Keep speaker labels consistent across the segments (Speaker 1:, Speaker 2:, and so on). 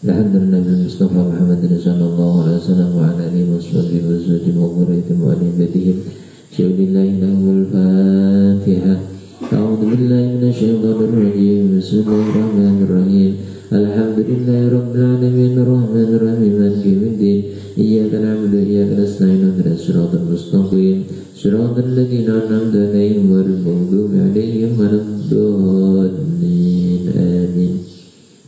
Speaker 1: Alhamdulillah Mustafa Muhammad sallallahu alaihi wasallam wa ala alihi washabbihi wa sallam wa baraka wa alihi syaudillahi lahul Fatihah. A'udzu billahi minasyaitonir rajim. Bismillahirrahmanirrahim. Alhamdulillahi rabbil alamin arrahmanir rahim maliki yaumiddin. Iyyaka na'budu wa iyyaka nasta'in ihdinas siratal mustaqim siratal ladzina an'amta 'alaihim ghairil maghdubi 'alaihim waladdallin. Amin.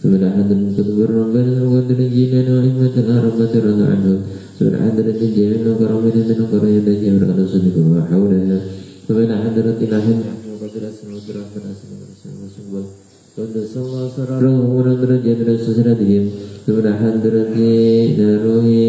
Speaker 1: Subhanallahi rabbana wa bihamdihi wa ni'matal rabbana anhu. Subhanallahi jalla wa ala min qarayati jabra sadiqu wa hawla. Subhanallahi ilahi wa qadratu wa rahmatuhu. Qad sallallahu sararahu wa darajat sasradihim. Subhanallahi naruhi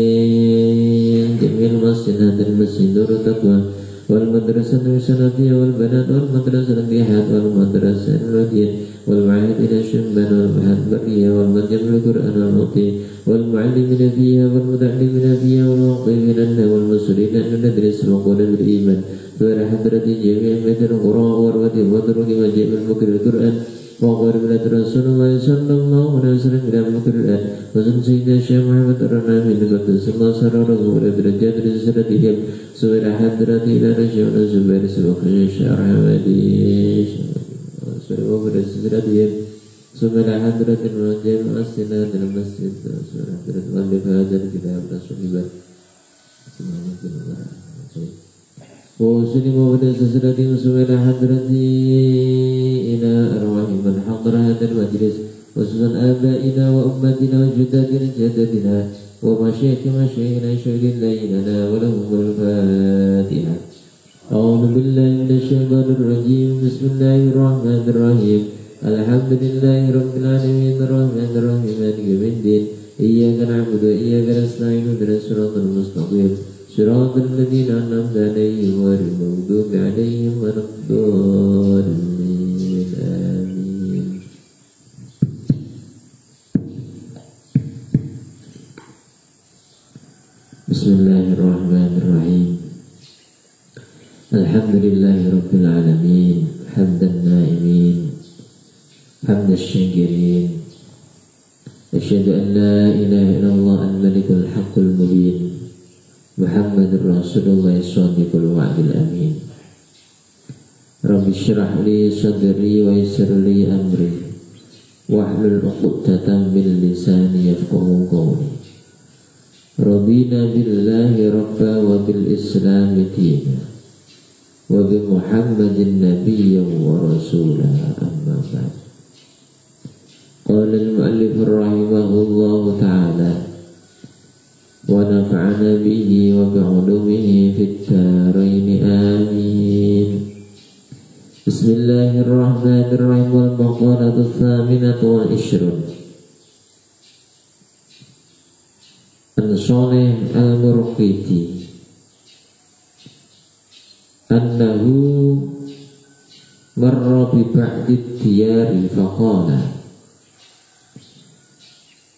Speaker 1: jamil masjidil masjidur taqwa wal madrasatu sanatiyya wal banat wal madrasatu bihad wal madrasatu radiyah wal ma'ahid ila syamban wal mahad bariyah wal majmul Qur'an wal muqti wal mu'allimina fiha wal muta'allimina fiha wal muqimina wal muslimin nadris wa qulul iman wa hadrati jami'in min Qur'an wa rawati wa turuki wa jami'il mukri Qur'an wa qaribat Rasulullah sallallahu alaihi wasallam ila Qur'an wa sayyidina Syekh Muhammad ar-Nabi sallallahu sararahu wa darajat sasradihim suwira hadrati ila rasyuna zubair subhanahu syarhamadi surah pada sasradihim suwira hadrati rajim asina dalam masjid surah hadrati wal hadir kita Rasulullah sallallahu wa sallam pada sasradihim suwira hadrati ila arwahi man hadara hadal majlis wa sunan abaina wa ummatina wa judadina jadadina wa masyayikhina syaidillahi lana wa lahumul Fatihah. A'udzu billahi minasy syaithanir rajim. Bismillahirrahmanirrahim. Alhamdulillahi rabbil alamin arrahmanir rahim maliki yaumiddin. Iyyaka na'budu wa iyyaka nasta'in ihdinas siratal mustaqim siratal ladzina an'amta 'alaihim ghairil maghdubi 'alaihim waladdallin. Amin. Bismillahirrahmanirrahim. Alhamdulillahi rabbil alamin hamdan na'imin hamdas syakirin. Asyhadu an la ilaha illallah al-malikul haqqul mubin Muhammadur Rasulullah shadiqul wa'dil amin. Rabbi syrah li sadri wa yassir li amri wahlul 'uqdatam min lisani yafqahu qawli. Radina billahi rabba wa bil islami dina wa bi Muhammadin nabiyyan wa rasulah, amma ba'd. Qala al-mu'allif rahimahullahu ta'ala wa nafa'ana bihi wa bi'ulumihi fid dharain amin. Bismillahirrahmanirrahim. Wal maqalatu tsaminatu wal ishrun. An-Shalih al-Murqiti annahu marra bi ba'di diyari faqala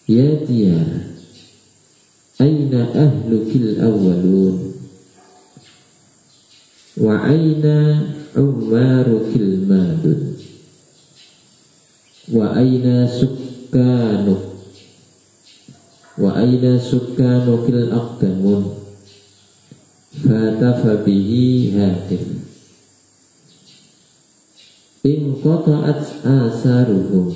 Speaker 1: ya diyar aina ahlukil awwalun wa aina ummarukil madun wa aina sukkanuk wa aina sukkanukil aqdamun fatafa bihi hatif in qata'at asaruhum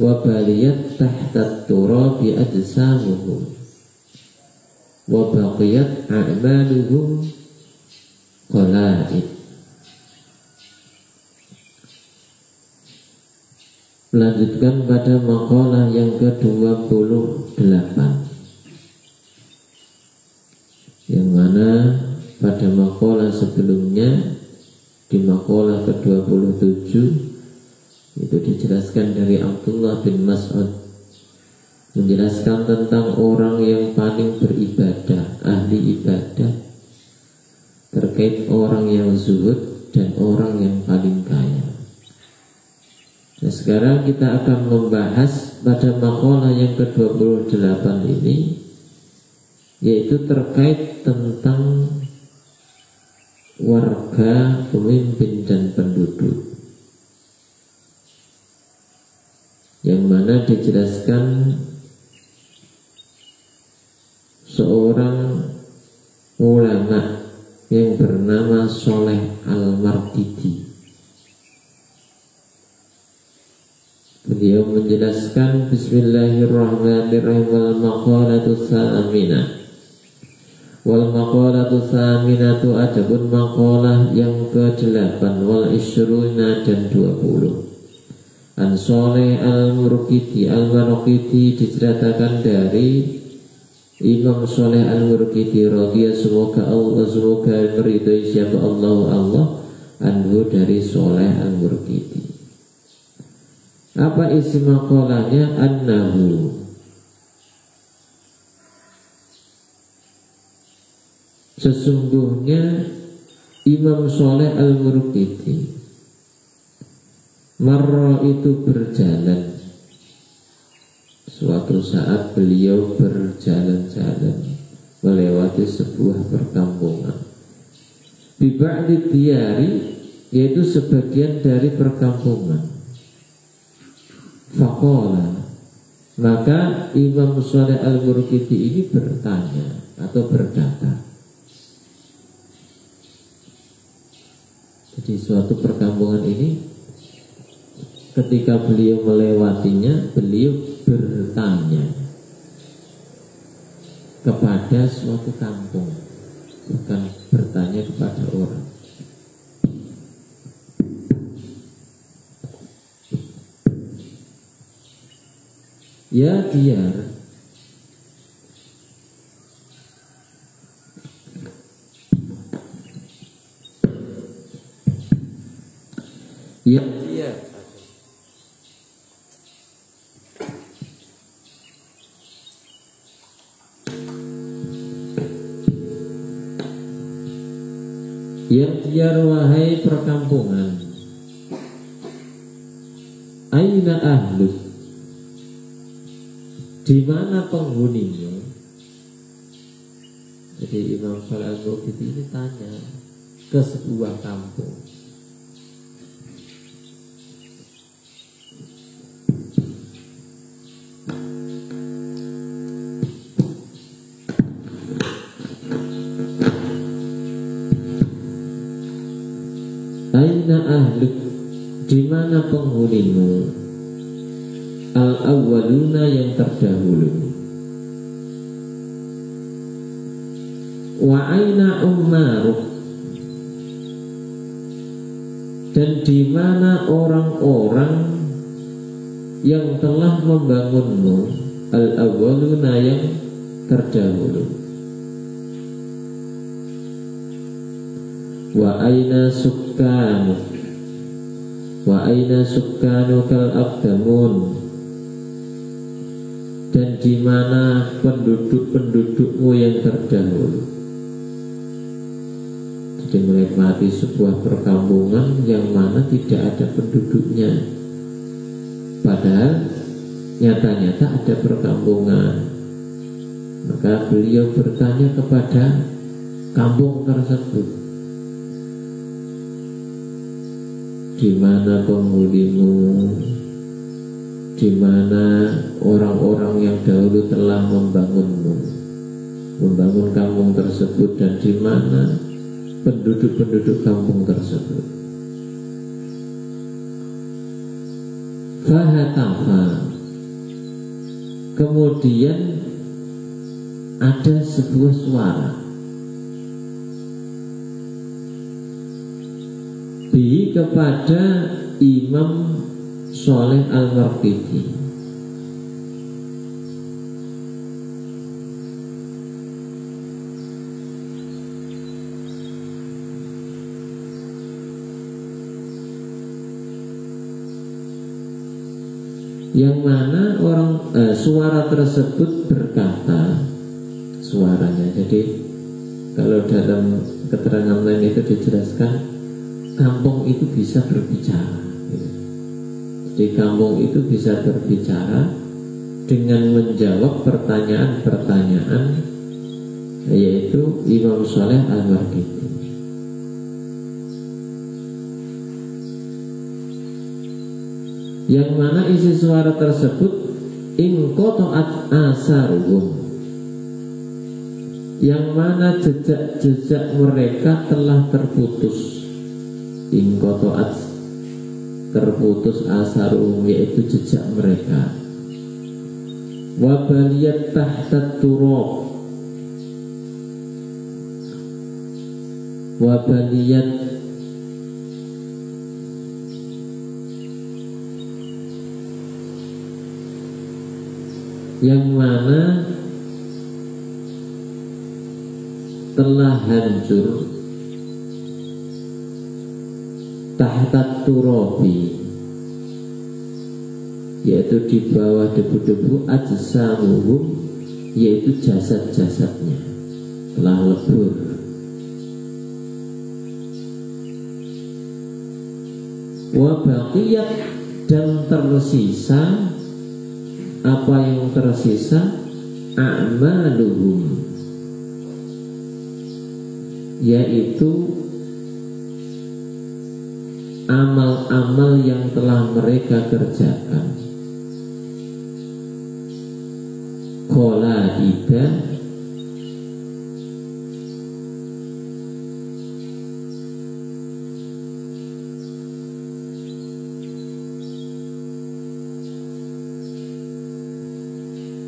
Speaker 1: wa baliyat tahta turabi ajsamuhum wa baqiyat a'maluhum qala'id. Melanjutkan pada makalah yang ke-28, yang mana pada makalah sebelumnya, di makalah ke-27 itu dijelaskan dari Abdullah bin Mas'ud, menjelaskan tentang orang yang paling beribadah, ahli ibadah, terkait orang yang zuhud dan orang yang paling kaya. Nah, sekarang kita akan membahas pada makalah yang ke-28 ini, yaitu terkait tentang warga, pemimpin dan penduduk. yang mana dijelaskan seorang ulama yang bernama Sholeh Al-Marqidi. Beliau menjelaskan Bismillahirrahmanirrahim wal maqalatu tsaminah. Wal maqalatu tsaminatu adapun maqalah yang ke-8 wal isyruna dan 20. An Sholeh Al-Marqidi. Al-Marqidi diceritakan dari Imam Sholeh Al-Marqidi radhiyallahu, semoga meridhai siapa Allah anhu dari Sholeh Al-Marqidi. Apa isi maqalahnya? Annahu sesungguhnya Imam Sholeh Al-Marqidi marra itu berjalan. Suatu saat beliau berjalan-jalan melewati sebuah perkampungan. Bi ba'di diyari, yaitu sebagian dari perkampungan. Faqala, maka Imam Sholeh Al-Marqidi ini bertanya atau berkata. Jadi suatu perkampungan ini, ketika beliau melewatinya, beliau bertanya kepada suatu kampung, bukan bertanya kepada orang. Ya diyar, ya diyar, ya diyar, wahai perkampungan. Aina ahluk, di mana penghuninya? Jadi Imam Sholeh Al-Marqidi ini tanya ke sebuah kampung. Aina ahluk, di mana penghunimu? Al-awwaluna, yang terdahulu. Wa aina ummaruk, dan di mana orang-orang yang telah membangunmu? Al-awwaluna, yang terdahulu. Wa aina sukkanu, wa aina sukkanu kal aqdamun, dan di mana penduduk-pendudukmu yang terdahulu. Jadi menikmati sebuah perkampungan yang mana tidak ada penduduknya, padahal nyata-nyata ada perkampungan. Maka beliau bertanya kepada kampung tersebut, di mana penghunimu? Di mana orang-orang yang dahulu telah membangun kampung tersebut, dan di mana penduduk-penduduk kampung tersebut. Fahatafa, kemudian ada sebuah suara bi kepada Imam Sholeh Al-Marqidi. Yang mana suara tersebut berkata, suaranya. Jadi kalau dalam keterangan lain itu dijelaskan, kampung itu bisa berbicara. Di kampung itu bisa berbicara dengan menjawab pertanyaan-pertanyaan, yaitu Imam Sholeh Al-Marqidi. yang mana isi suara tersebut inqata'at asaruhum, yang mana jejak-jejak mereka telah terputus. Inqata'at, terputus, asaruhum yaitu jejak mereka. Wa baliyat tahta turab, wa baliyat yang mana telah hancur tahta turabi, yaitu di bawah debu-debu, ajsamuhum yaitu jasad-jasadnya telah lebur. Wa baqiyat, dan tersisa, apa yang tersisa, a'maluhum yaitu amal-amal yang telah mereka kerjakan. Qalaida,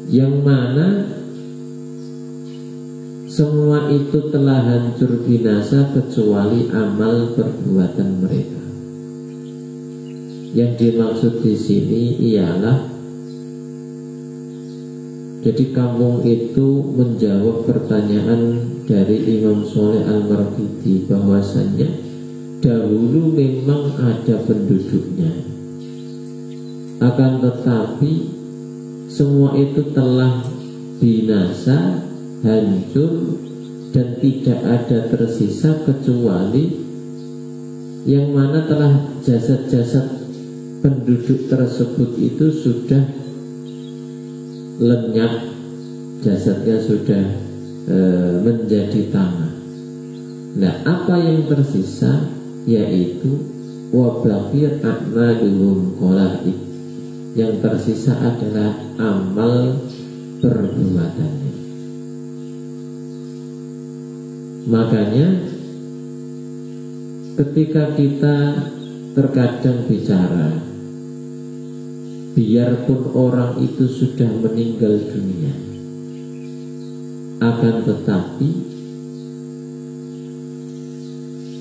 Speaker 1: yang mana semua itu telah hancur binasa kecuali amal perbuatan mereka. Yang dimaksud di sini ialah, jadi kampung itu menjawab pertanyaan dari Imam Sholeh Al-Marghidi bahwasannya dahulu memang ada penduduknya, akan tetapi semua itu telah binasa, hancur, dan tidak ada tersisa kecuali yang mana telah jasad-jasad penduduk tersebut itu sudah lenyap, jasadnya sudah menjadi tanah. Nah, apa yang tersisa yaitu wa baqiyat a'maluhum qalaid, yang tersisa adalah amal perbuatannya. Makanya ketika kita terkadang bicara, biarpun orang itu sudah meninggal dunia, akan tetapi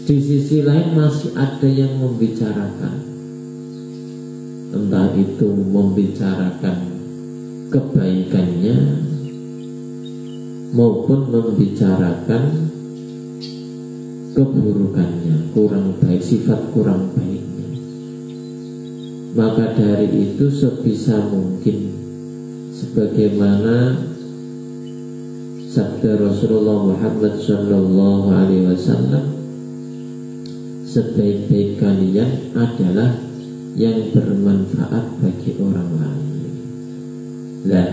Speaker 1: di sisi lain masih ada yang membicarakan, entah itu membicarakan kebaikannya maupun membicarakan keburukannya, kurang baik, sifat kurang baiknya. Maka dari itu sebisa mungkin, sebagaimana sabda Rasulullah Muhammad SAW, sebaik-baik kalian adalah yang bermanfaat bagi orang lain. Nah,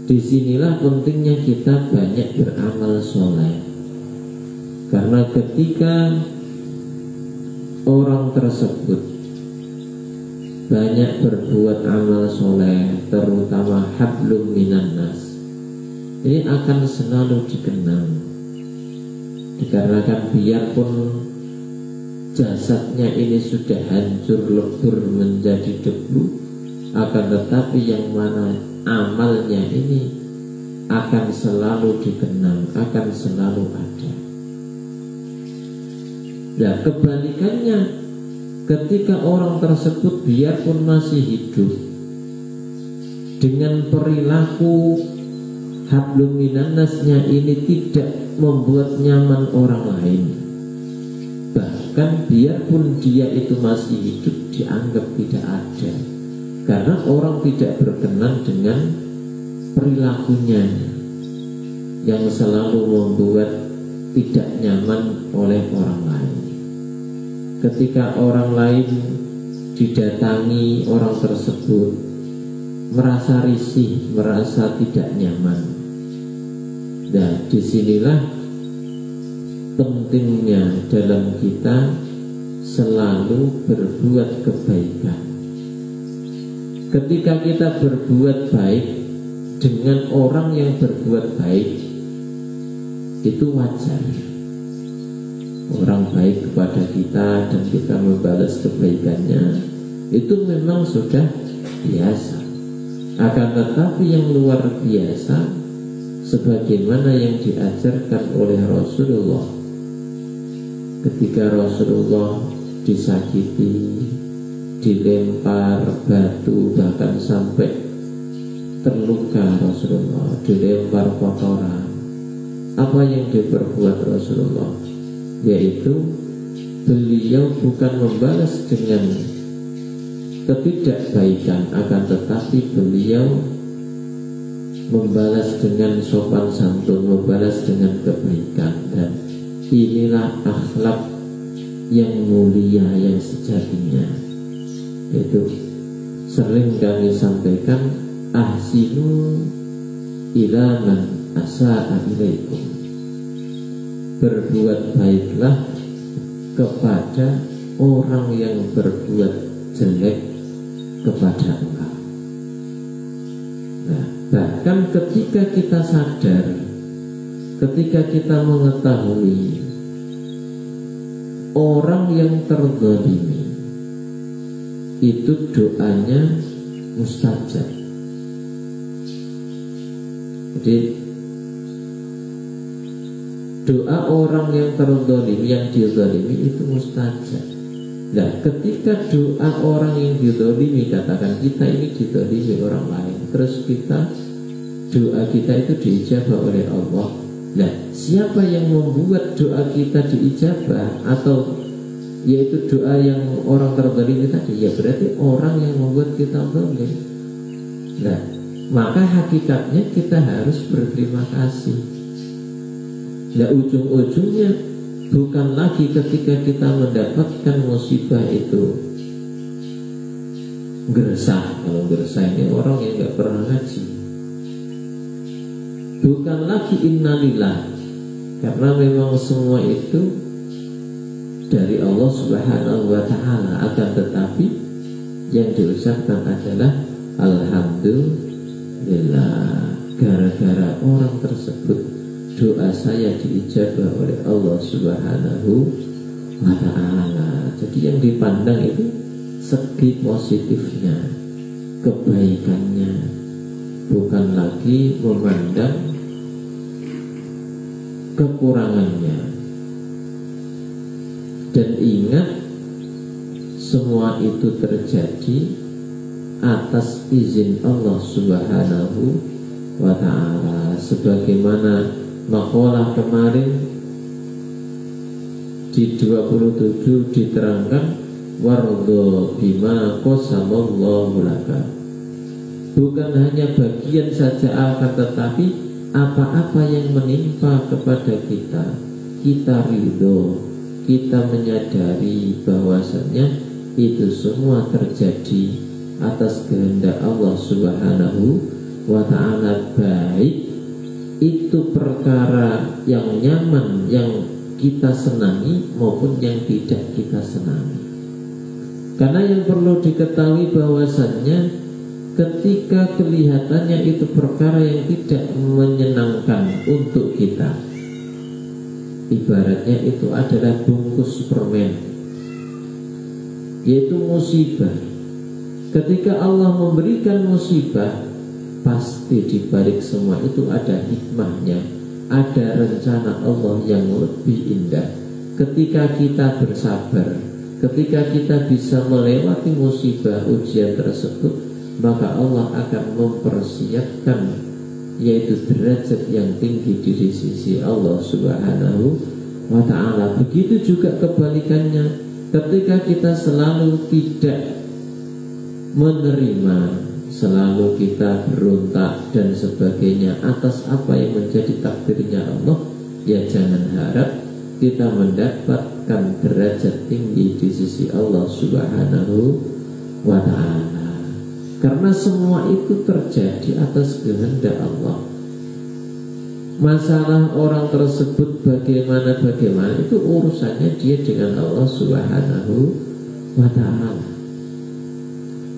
Speaker 1: disinilah pentingnya kita banyak beramal soleh. Karena ketika orang tersebut banyak berbuat amal soleh, terutama hablum minan nas, ini akan selalu dikenang. Dikarenakan biarpun jasadnya ini sudah hancur lebur menjadi debu, akan tetapi yang mana amalnya ini akan selalu dikenang, akan selalu ada. Nah, kebalikannya, ketika orang tersebut biarpun masih hidup dengan perilaku hablum minannasnya ini tidak membuat nyaman orang lain, bahkan biarpun dia itu masih hidup dianggap tidak ada, karena orang tidak berkenan dengan perilakunya yang selalu membuat tidak nyaman oleh orang lain. Ketika orang lain didatangi orang tersebut merasa risih, merasa tidak nyaman. Nah, disinilah pentingnya dalam kita selalu berbuat kebaikan. ketika kita berbuat baik dengan orang yang berbuat baik, itu wajar. Orang baik kepada kita dan kita membalas kebaikannya, itu memang sudah biasa. Akan tetapi yang luar biasa, sebagaimana yang diajarkan oleh Rasulullah ketika Rasulullah disakiti, dilempar batu, bahkan sampai terluka Rasulullah, dilempar kotoran. Apa yang diperbuat Rasulullah? Yaitu beliau bukan membalas dengan ketidakbaikan, akan tetapi beliau membalas dengan sopan santun, membalas dengan kebaikan. Dan inilah akhlak yang mulia, yang sejatinya. Itu sering kami sampaikan, ahsinu ila man asa'a ilaikum. Berbuat baiklah kepada orang yang berbuat jelek kepada engkau. Nah, bahkan ketika kita sadar, ketika kita mengetahui orang yang terzalimi itu doanya mustajab. Jadi doa orang yang terzalimi, yang dizalimi itu mustajab. Nah, ketika doa orang yang dizalimi, katakan kita ini dizalimi orang lain, terus doa kita itu diijabah oleh Allah. Nah, siapa yang membuat doa kita diijabah, atau yaitu doa yang orang terzalimi tadi? Ya berarti orang yang membuat kita zalim. Nah, maka hakikatnya kita harus berterima kasih. Nah, ujung-ujungnya bukan lagi ketika kita mendapatkan musibah itu gersah. Kalau gersah ini orang yang gak pernah ngaji. Bukan lagi innalillah, karena memang semua itu dari Allah Subhanahu wa ta'ala. Akan tetapi yang diucapkan adalah alhamdulillah, gara-gara orang tersebut doa saya diijabah oleh Allah Subhanahu wa ta'ala. Jadi yang dipandang itu segi positifnya, kebaikannya, bukan lagi memandang kekurangannya. Dan ingat, semua itu terjadi atas izin Allah Subhanahu wa ta'ala. Sebagaimana makalah kemarin di 27 diterangkan, wardo bima qasamallahu laka. Bukan hanya bagian saja, akan tetapi apa-apa yang menimpa kepada kita, kita ridho, kita menyadari bahwasannya itu semua terjadi atas kehendak Allah Subhanahu wa ta'ala. Baik itu perkara yang nyaman, yang kita senangi, maupun yang tidak kita senangi. Karena yang perlu diketahui bahwasannya ketika kelihatannya itu perkara yang tidak menyenangkan untuk kita, ibaratnya itu adalah bungkus permen, yaitu musibah. Ketika Allah memberikan musibah, pasti di balik semua itu ada hikmahnya, ada rencana Allah yang lebih indah. Ketika kita bersabar, ketika kita bisa melewati musibah, ujian tersebut, maka Allah akan mempersiapkan yaitu derajat yang tinggi di sisi Allah Subhanahu wa ta'ala. Begitu juga kebalikannya, ketika kita selalu tidak menerima, selalu kita berontak dan sebagainya atas apa yang menjadi takdirnya Allah, ya jangan harap kita mendapatkan derajat tinggi di sisi Allah Subhanahu wa ta'ala. Karena semua itu terjadi atas kehendak Allah. Masalah orang tersebut bagaimana itu urusannya dia dengan Allah Subhanahu wa ta'ala.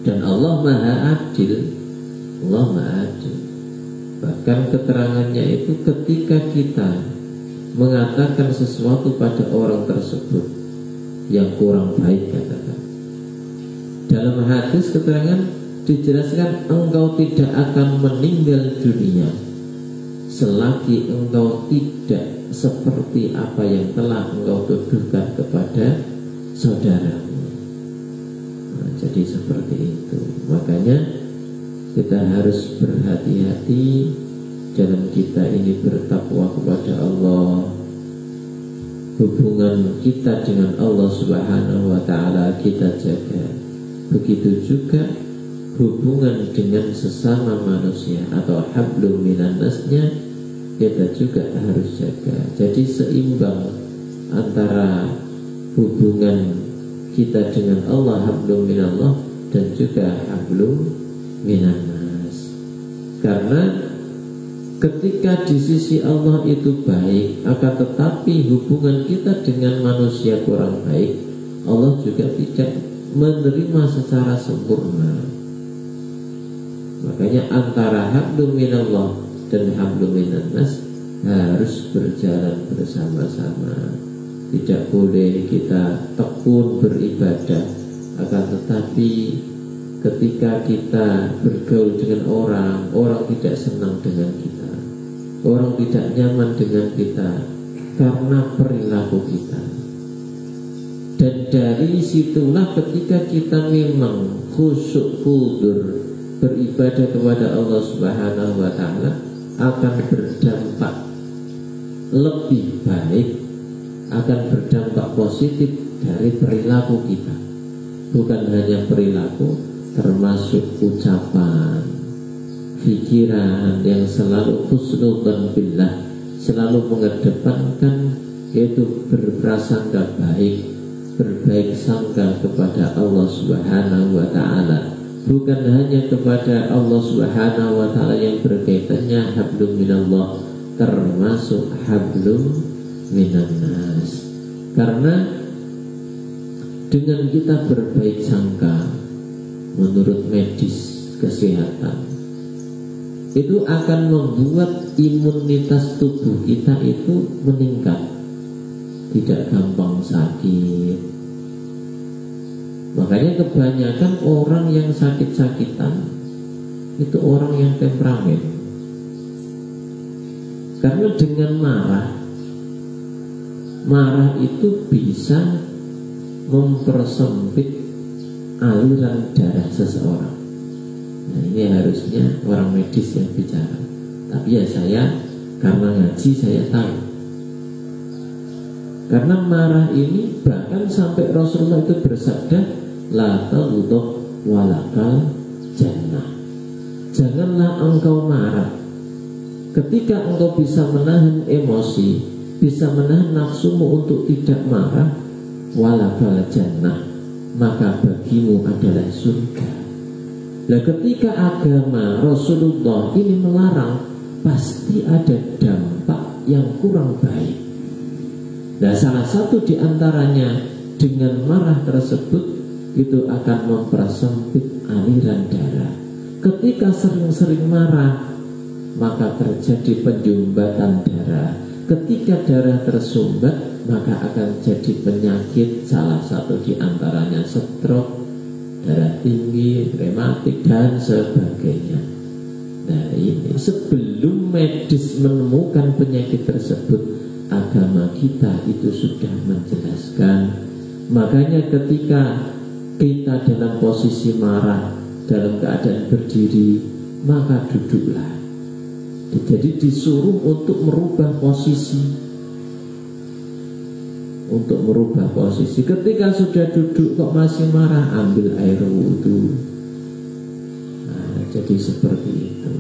Speaker 1: Dan Allah Maha Adil. Allah Maha Adil. Bahkan keterangannya itu ketika kita mengatakan sesuatu pada orang tersebut yang kurang baik, katakan, dalam hadis keterangan dijelaskan engkau tidak akan meninggal dunia selagi engkau tidak seperti apa yang telah engkau tuduhkan kepada saudaramu. Nah, jadi seperti itu. Makanya kita harus berhati-hati dalam kita ini bertakwa kepada Allah. Hubungan kita dengan Allah Subhanahu wa ta'ala kita jaga. Begitu juga hubungan dengan sesama manusia atau hablum minan nasnya kita juga harus jaga. Jadi seimbang antara hubungan kita dengan Allah, hablum minallah, dan juga hablum minan nas. Karena ketika di sisi Allah itu baik, akan tetapi hubungan kita dengan manusia kurang baik, Allah juga tidak menerima secara sempurna. Makanya antara hablum minallah dan hablum minan nas harus berjalan bersama-sama. Tidak boleh kita tekun beribadah, akan tetapi ketika kita bergaul dengan orang, orang tidak senang dengan kita, orang tidak nyaman dengan kita karena perilaku kita. Dan dari situlah ketika kita memang khusyuk khudur beribadah kepada Allah Subhanahu wa ta'ala akan berdampak lebih baik, akan berdampak positif dari perilaku kita. Bukan hanya perilaku, termasuk ucapan, pikiran yang selalu husnudzan billah, selalu mengedepankan yaitu berprasangka baik, berbaik sangka kepada Allah Subhanahu wa ta'ala. Bukan hanya kepada Allah Subhanahu wa ta'ala yang berkaitannya hablum minallah, termasuk hablum minan nas. Karena dengan kita berbaik sangka, menurut medis kesehatan, itu akan membuat imunitas tubuh kita itu meningkat, tidak gampang sakit. Makanya kebanyakan orang yang sakit-sakitan itu orang yang temperamen. Karena dengan marah itu bisa mempersempit aliran darah seseorang. Nah, ini harusnya orang medis yang bicara. Tapi ya saya karena ngaji saya tahu. Karena marah ini bahkan sampai Rasulullah itu bersabda, la taghdab walakal jannah. Janganlah engkau marah. Ketika engkau bisa menahan emosi, bisa menahan nafsumu untuk tidak marah, walakal jannah, maka bagimu adalah surga. Nah, ketika agama Rasulullah ini melarang, pasti ada dampak yang kurang baik. Nah, salah satu di antaranya dengan marah tersebut itu akan mempersempit aliran darah. Ketika sering-sering marah, maka terjadi penyumbatan darah. Ketika darah tersumbat, maka akan jadi penyakit, salah satu di antaranya stroke, darah tinggi, rematik, dan sebagainya. Nah, ini sebelum medis menemukan penyakit tersebut, agama kita itu sudah menjelaskan. Makanya ketika kita dalam posisi marah, dalam keadaan berdiri, maka duduklah. Jadi disuruh untuk merubah posisi, untuk merubah posisi. Ketika sudah duduk kok masih marah, ambil air wudhu. Nah, jadi seperti itu.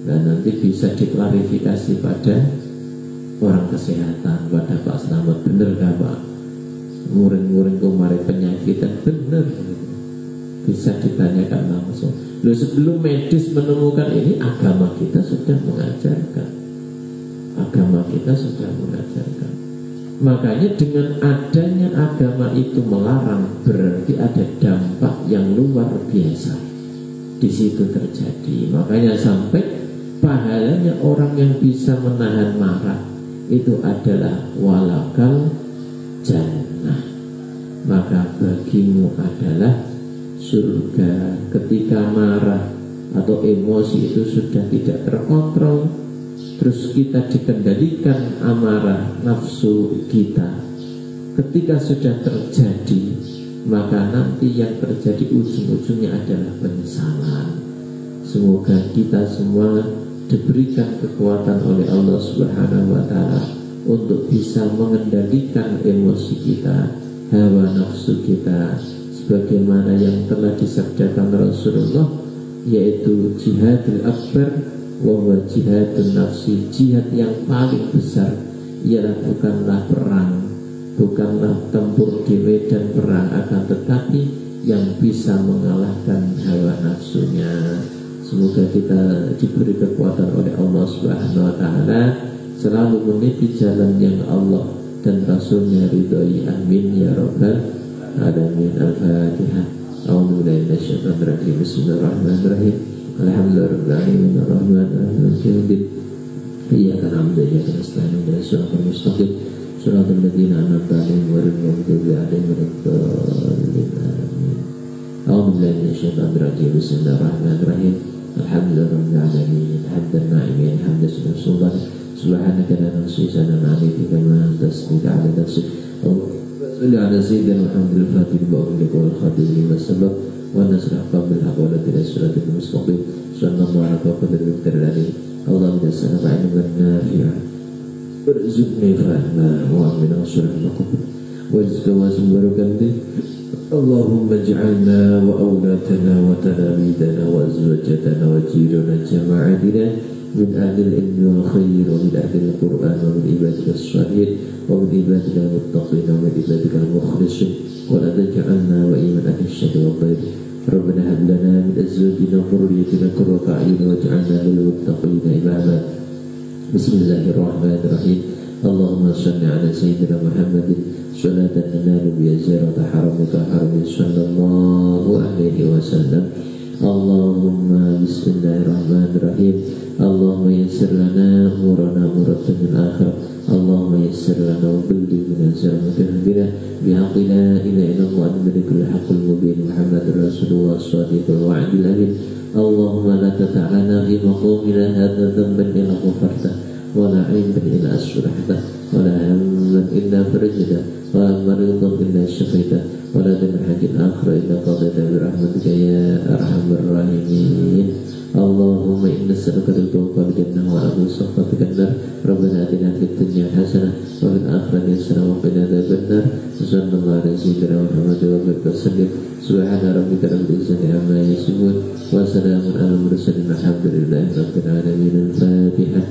Speaker 1: Dan nanti bisa diklarifikasi pada orang kesehatan, pada Pak Slamet, bener gak Pak? Muring-muring kemarin penyakitan, bener. Bisa ditanyakan langsung. Loh, sebelum medis menemukan ini, agama kita sudah mengajarkan. Agama kita sudah mengajarkan. Makanya dengan adanya agama itu melarang, berarti ada dampak yang luar biasa di situ terjadi. Makanya sampai pahalanya orang yang bisa menahan marah itu adalah walakal jannah, maka bagimu adalah surga. Ketika marah atau emosi itu sudah tidak terkontrol, terus kita dikendalikan amarah nafsu kita, ketika sudah terjadi, maka nanti yang terjadi ujung-ujungnya adalah penyesalan. Semoga kita semua diberikan kekuatan oleh Allah Subhanahu wa Ta'ala untuk bisa mengendalikan emosi kita, hawa nafsu kita, sebagaimana yang telah disabdakan Rasulullah, yaitu jihadul akbar wa huwa jihadun nafsi. Jihad yang paling besar ialah bukanlah perang, bukanlah tempur di medan perang, akan tetapi yang bisa mengalahkan hawa nafsunya. Semoga kita diberi kekuatan oleh Allah Subhanahu wa Ta'ala selalu meniti jalan yang Allah dan Rasulnya ridhoi. Amin ya rabbal alamin. Al-Fatihah. A'udzu billahi minasyaitonir rajim. Bismillahirrahmanirrahim. Alhamdulillahirabbil alamin arrahmanirrahim maliki yaumiddin. Iyyaka na'budu wa iyyaka nasta'in ihdinas siratal mustaqim siratal ladzina an'amta 'alaihim ghairil maghdubi 'alaihim waladdallin. Amin. A'udzu billahi minasyaitonir rajim. Bismillahirrahmanirrahim. Alhamdulillahirabbil alamin hamdan na'imin hamdan sultan subhanaka la nuhsi sana'an 'alaika kama anta asmika 'ala nafsik. Salli ala sayyidina Muhammadil fatih wa alihi wa khatim lima sabaq wa nasrah qabil haq wa ladina suratul mustaqim sallallahu alaihi wa sallam. Allahumma salli ala nafi'ah warzuqni fahma wa amin asyraf al-qubur wajzka wa subhanakallah. Allahumma ij'alna wa awlatana wa talamidana wa azwajatana wa jirana jama'atina min ahlil ilmi wal khair wa min ahlil Qur'an wa min ibadika as-salihin wa min ibadika al-muttaqin wa min ibadika al-mukhlisin wa la taj'alna wa iman ahli syarri wa khair. Rabbana hab lana min azwajina wa dhurriyyatina qurrata a'yun waj'alna lil muttaqina imama. Bismillahirrahmanirrahim. Allahumma shalli ala sayyidina Muhammadin salatan nanalu biha ziyarata haramika haramin sallallahu alaihi wasallam. Allahumma bismillahirrahmanirrahim. Allahumma yassir lana umurana muratabin akhir. Allahumma yassir lana wa billi min azamatin bina bihaqqi la ilaha illallah al-malikul haqqul mubin Muhammadur Rasulullah shadiqul wa'dil amin. Allahumma la tata'alana fi maqamina hadha dhanban illa ghafarta wa la 'ayban illa asrahta wa la hamman illa farajta wa la maridan illa shafaita wa la daman hajin akhira illa qadata bi rahmatika ya arhamar rahimin. Allahumma inna nas'aluka ridhaka wal jannah wa a'udzu sakhatika an-nar. Rabbana atina fid dunya hasanah wa fil akhirati hasanah wa qina adzabannar. Sallallahu alaihi sayyidina Muhammad wa alihi wasallam. Subhana rabbika rabbil izzati amma yasifun wa salamun alal mursalin walhamdulillahi rabbil alamin. Al-Fatihah.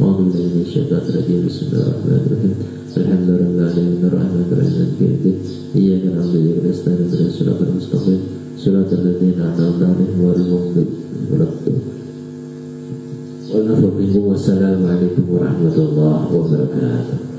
Speaker 1: A'udzu billahi minasyaitonir rajim. Bismillahirrahmanirrahim. Alhamdulillahirabbil alamin arrahmanir rahim maliki yaumiddin. Iyyaka na'budu wa iyyaka nasta'in ihdinas siratal mustaqim siratal ladzina an'amta 'alaihim ghairil maghdubi Wassalamualaikum warahmatullahi wabarakatuh.